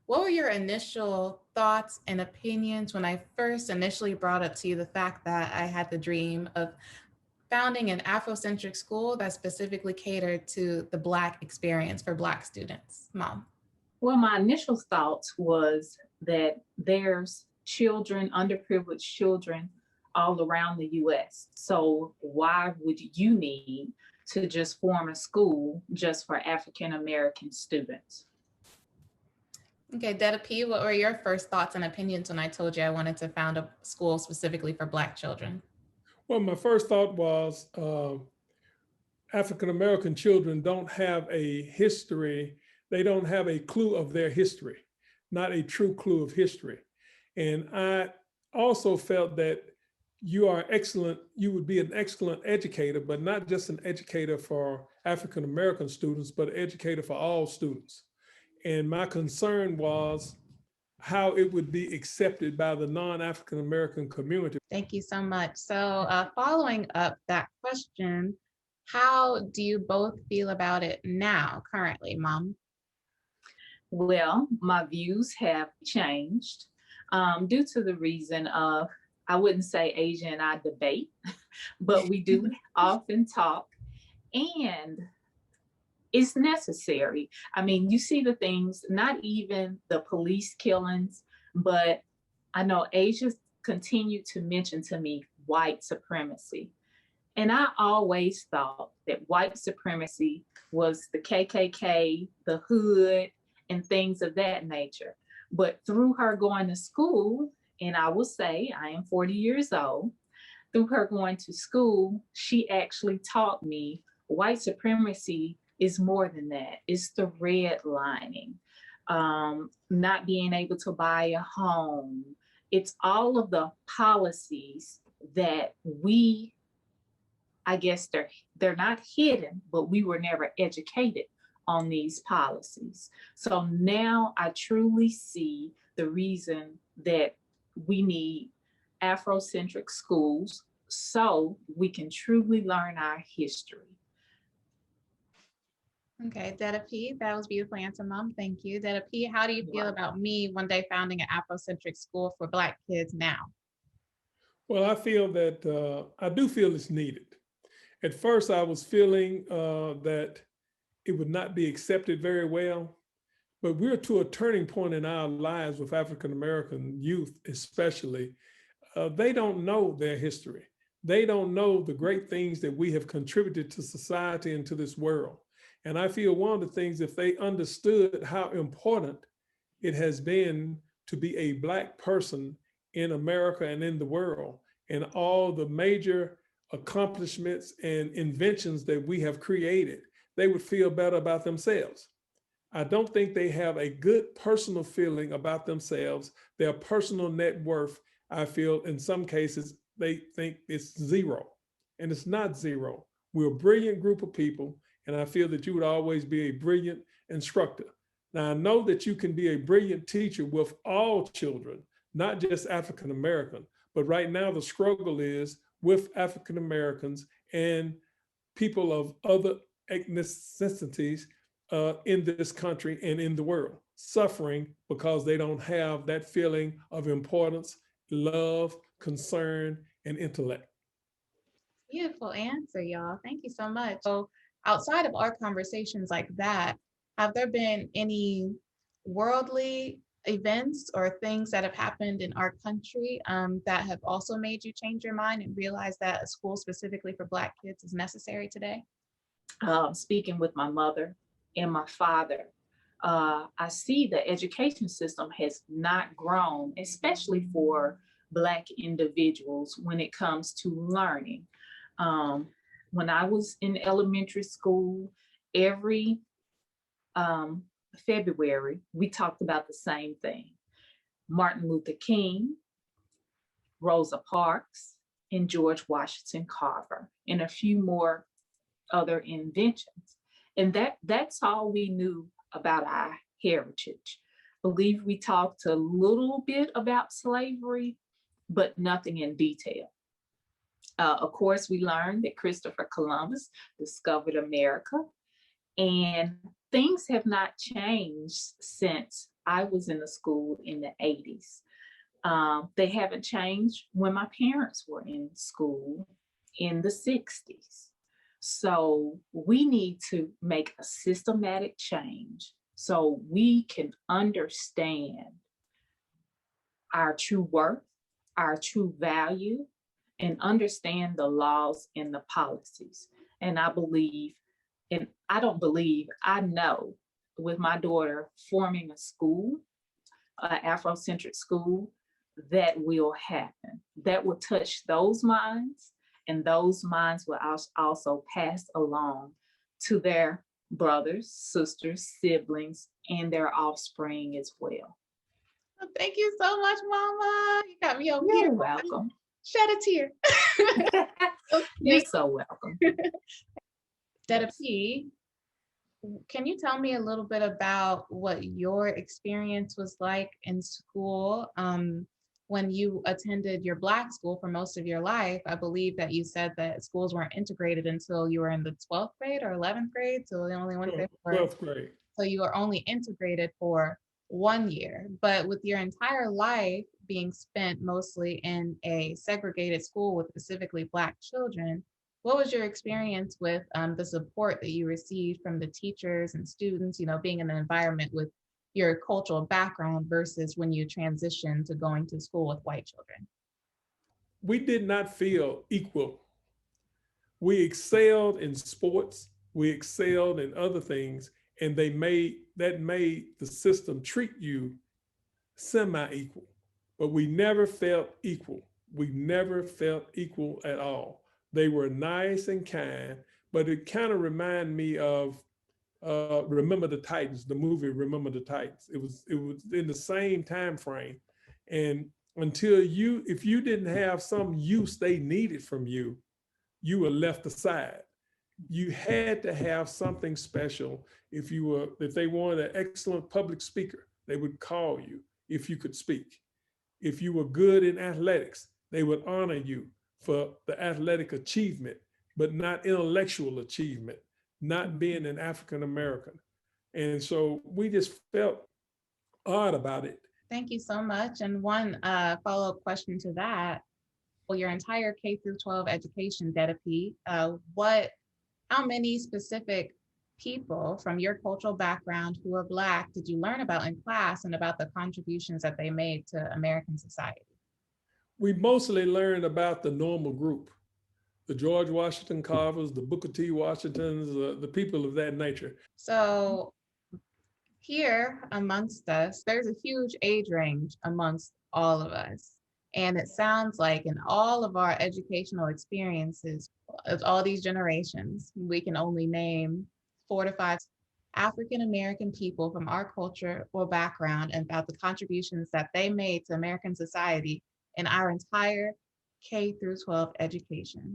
what were your initial thoughts and opinions when I first initially brought up to you the fact that I had the dream of founding an Afrocentric school that specifically catered to the Black experience for Black students? Mom. Well, my initial thoughts was that there's children, underprivileged children all around the US. So why would you need to just form a school just for African American students? Okay, Detta P, what were your first thoughts and opinions when I told you I wanted to found a school specifically for Black children? Well, my first thought was African American children don't have a history, they don't have a clue of their history, not a true clue of history. And I also felt that you are excellent, you would be an excellent educator, but not just an educator for African American students, but an educator for all students. And my concern was how it would be accepted by the non-African American community. Thank you so much. So following up that question, how do you both feel about it now, currently, Mom? Well, my views have changed due to the reason of, I wouldn't say Asia and I debate, but we do often talk, and it's necessary. I mean, you see the things, not even the police killings, but I know Asia continued to mention to me white supremacy. And I always thought that white supremacy was the KKK, the hood, and things of that nature. But through her going to school, and I will say I am 40 years old, through her going to school, she actually taught me white supremacy is more than that. It's the redlining, not being able to buy a home. It's all of the policies that we, I guess they're not hidden, but we were never educated on these policies. So now I truly see the reason that we need Afrocentric schools so we can truly learn our history. Okay, Detta P, that was beautiful answer, Mom. Thank you. Detta P, how do you feel about me one day founding an Afrocentric school for Black kids now? Well, I feel that I do feel it's needed. At first, I was feeling that it would not be accepted very well, but we're to a turning point in our lives with African American youth, especially. They don't know their history. They don't know the great things that we have contributed to society and to this world. And I feel one of the things, if they understood how important it has been to be a Black person in America and in the world, and all the major accomplishments and inventions that we have created, they would feel better about themselves. I don't think they have a good personal feeling about themselves, their personal net worth. I feel in some cases, they think it's zero, and it's not zero. We're a brilliant group of people, and I feel that you would always be a brilliant instructor. Now, I know that you can be a brilliant teacher with all children, not just African American, but right now the struggle is with African Americans and people of other ethnicities in this country and in the world, suffering because they don't have that feeling of importance, love, concern, and intellect. Beautiful answer, y'all. Thank you so much. So outside of our conversations like that, have there been any worldly events or things that have happened in our country that have also made you change your mind and realize that a school specifically for Black kids is necessary today? Speaking with my mother and my father, I see the education system has not grown, especially for Black individuals when it comes to learning. When I was in elementary school, every February, we talked about the same thing. Martin Luther King, Rosa Parks, and George Washington Carver, and a few more other inventions. And that's all we knew about our heritage. I believe we talked a little bit about slavery, but nothing in detail. Of course, we learned that Christopher Columbus discovered America, and things have not changed since I was in the school in the 80s. They haven't changed when my parents were in school in the 60s. So we need to make a systematic change so we can understand our true worth, our true value, and understand the laws and the policies. And I believe, and I don't believe, I know with my daughter forming a school, an Afrocentric school, that will happen. That will touch those minds, and those minds will also pass along to their brothers, sisters, siblings, and their offspring as well. Thank you so much, Mama. You got me over You're here. welcome. Shed a tear. You're so welcome. Detta P, can you tell me a little bit about what your experience was like in school when you attended your Black school for most of your life? I believe that you said that schools weren't integrated until you were in the 12th grade or 11th grade, so they only went there for 12th grade. So you were only integrated for 1 year, but with your entire life being spent mostly in a segregated school with specifically Black children, what was your experience with the support that you received from the teachers and students, being in an environment with your cultural background versus when you transitioned to going to school with white children? We did not feel equal. We excelled in sports, we excelled in other things, and they made the system treat you semi-equal. But we never felt equal. We never felt equal at all. They were nice and kind, but it kind of reminded me of Remember the Titans, the movie Remember the Titans. It was in the same time frame. And if you didn't have some use they needed from you, you were left aside. You had to have something special. If they wanted an excellent public speaker, they would call you if you could speak. If you were good in athletics, they would honor you for the athletic achievement, but not intellectual achievement, not being an African American. And so we just felt odd about it. Thank you so much. And one follow-up question to that, well, your entire K through 12 education, Detta P, how many specific people from your cultural background who are Black did you learn about in class and about the contributions that they made to American society? We mostly learned about the normal group, the George Washington Carvers, the Booker T. Washingtons, the people of that nature. So here amongst us, there's a huge age range amongst all of us. And it sounds like in all of our educational experiences of all these generations, we can only name 4 to 5 African American people from our culture or background and about the contributions that they made to American society in our entire K through 12 education.